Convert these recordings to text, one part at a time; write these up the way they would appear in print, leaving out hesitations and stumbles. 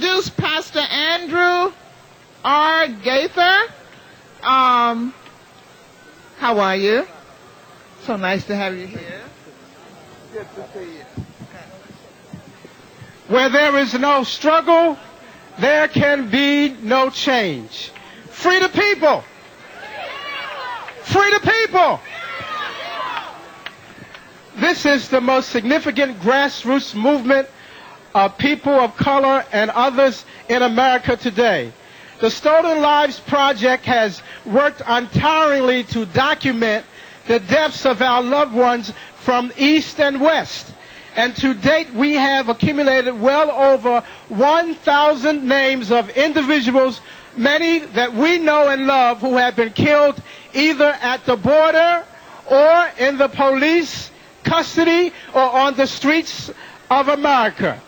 introduce Pastor Andrew R. Gaither. How are you? So nice to have you here. Good to see you. Where there is no struggle, there can be no change. Free the people. Free the people. This is the most significant grassroots movement of people of color and others in America today. The Stolen Lives Project has worked untiringly to document the deaths of our loved ones from East and West. And to date, we have accumulated well over 1,000 names of individuals, many that we know and love, who have been killed either at the border or in the police custody or on the streets of America.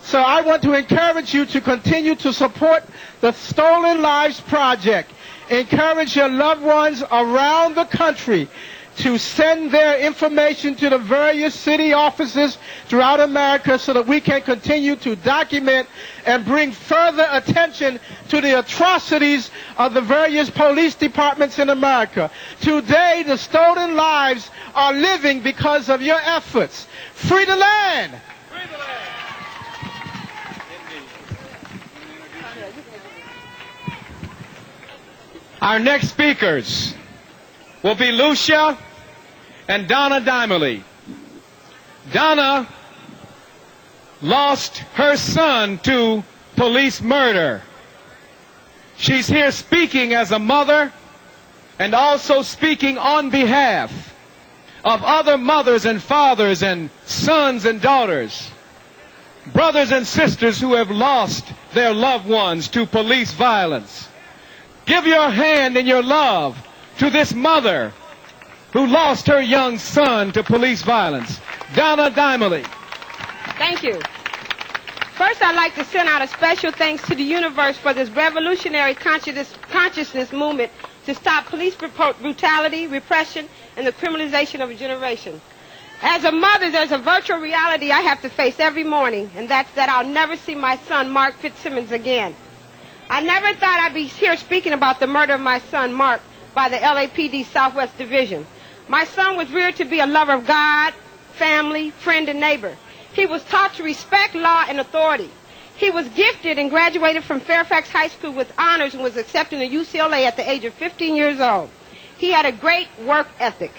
So I want to encourage you to continue to support the Stolen Lives Project. Encourage your loved ones around the country to send their information to the various city offices throughout America so that we can continue to document and bring further attention to the atrocities of the various police departments in America. Today, the stolen lives are living because of your efforts. Free the land! Free the land! Our next speakers will be Lucia and Donna Diamondlly. Donna lost her son to police murder. She's here speaking as a mother and also speaking on behalf of other mothers and fathers and sons and daughters, brothers and sisters who have lost their loved ones to police violence. Give your hand and your love to this mother who lost her young son to police violence. Donna Diamondlly. Thank you. First, I'd like to send out a special thanks to the universe for this revolutionary consciousness movement to stop police brutality, repression, and the criminalization of a generation. As a mother, there's a virtual reality I have to face every morning, and that's that I'll never see my son, Marc Fitzsimmons, again. I never thought I'd be here speaking about the murder of my son, Mark, by the LAPD Southwest Division. My son was reared to be a lover of God, family, friend, and neighbor. He was taught to respect law and authority. He was gifted and graduated from Fairfax High School with honors and was accepted to UCLA at the age of 15 years old. He had a great work ethic.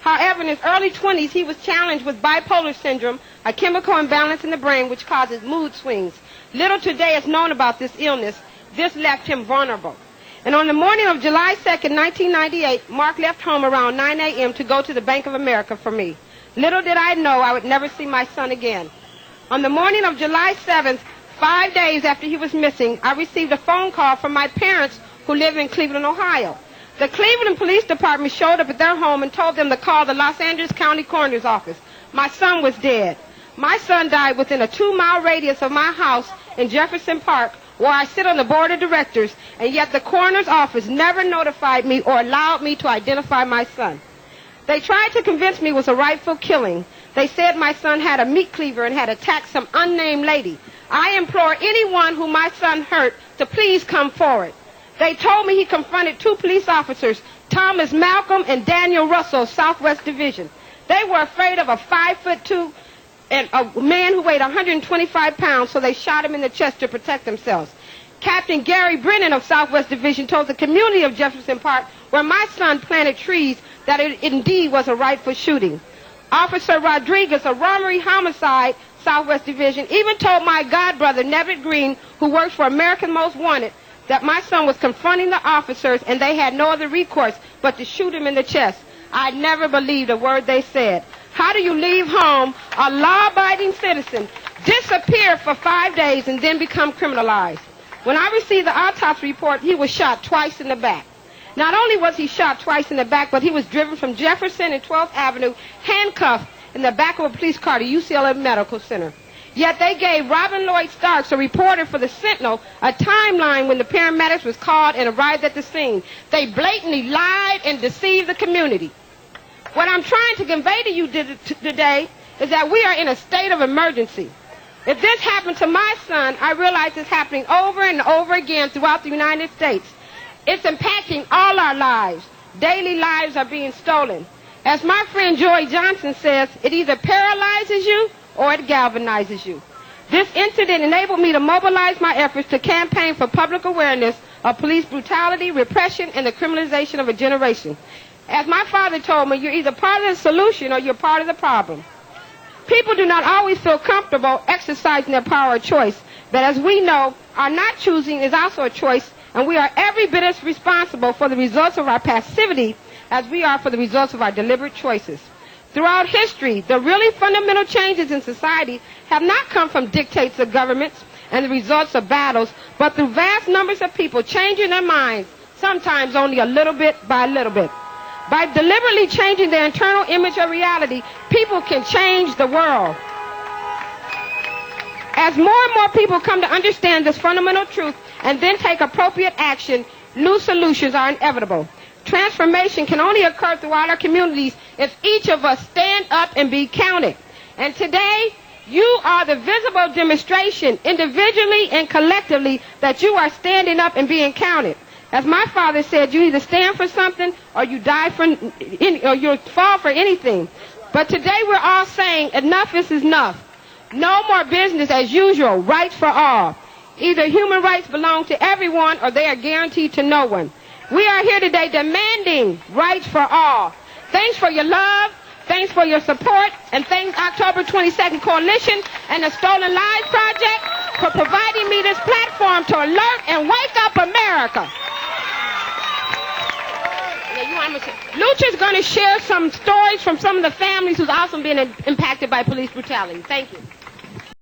However, in his early 20s, he was challenged with bipolar syndrome, a chemical imbalance in the brain which causes mood swings. Little today is known about this illness. This left him vulnerable. And on the morning of July 2nd, 1998, Mark left home around 9 a.m. to go to the Bank of America for me. Little did I know I would never see my son again. On the morning of July 7th, 5 days after he was missing, I received a phone call from my parents who live in Cleveland, Ohio. The Cleveland Police Department showed up at their home and told them to call the Los Angeles County Coroner's Office. My son was dead. My son died within a 2-mile radius of my house in Jefferson Park, where I sit on the board of directors, and yet the coroner's office never notified me or allowed me to identify my son. They tried to convince me it was a rightful killing. They said my son had a meat cleaver and had attacked some unnamed lady. I implore anyone who my son hurt to please come forward. They told me he confronted 2 police officers, Thomas Malcolm and Daniel Russell, Southwest Division. They were afraid of a 5'2" and a man who weighed 125 pounds, so they shot him in the chest to protect themselves. Captain Gary Brennan of Southwest Division told the community of Jefferson Park, where my son planted trees, that it indeed was a rightful shooting. Officer Rodriguez, a robbery homicide, Southwest Division, even told my godbrother, Nevitt Green, who works for American Most Wanted, that my son was confronting the officers and they had no other recourse but to shoot him in the chest. I never believed a word they said. How do you leave home, a law-abiding citizen, disappear for 5 days and then become criminalized? When I received the autopsy report, he was shot twice in the back. Not only was he shot twice in the back, but he was driven from Jefferson and 12th Avenue, handcuffed in the back of a police car to UCLA Medical Center. Yet they gave Robin Lloyd Starks, a reporter for the Sentinel, a timeline when the paramedics was called and arrived at the scene. They blatantly lied and deceived the community. What I'm trying to convey to you today is that we are in a state of emergency. If this happened to my son, I realize it's happening over and over again throughout the United States. It's impacting all our lives. Daily lives are being stolen. As my friend Joy Johnson says, it either paralyzes you or it galvanizes you. This incident enabled me to mobilize my efforts to campaign for public awareness of police brutality, repression, and the criminalization of a generation. As my father told me, you're either part of the solution or you're part of the problem. People do not always feel comfortable exercising their power of choice, but as we know, our not choosing is also a choice, and we are every bit as responsible for the results of our passivity as we are for the results of our deliberate choices. Throughout history, the really fundamental changes in society have not come from dictates of governments and the results of battles, but through vast numbers of people changing their minds, sometimes only a little bit by little bit. By deliberately changing their internal image of reality, people can change the world. As more and more people come to understand this fundamental truth and then take appropriate action, new solutions are inevitable. Transformation can only occur throughout our communities if each of us stand up and be counted. And today, you are the visible demonstration, individually and collectively, that you are standing up and being counted. As my father said, you either stand for something or you die for, or you fall for anything. But today we're all saying enough is enough. No more business as usual, rights for all. Either human rights belong to everyone or they are guaranteed to no one. We are here today demanding rights for all. Thanks for your love. Thanks for your support. And thanks October 22nd Coalition and the Stolen Lives Project for providing me this platform to alert and wake up America. Lucha's going to share some stories from some of the families who's also been impacted by police brutality. Thank you.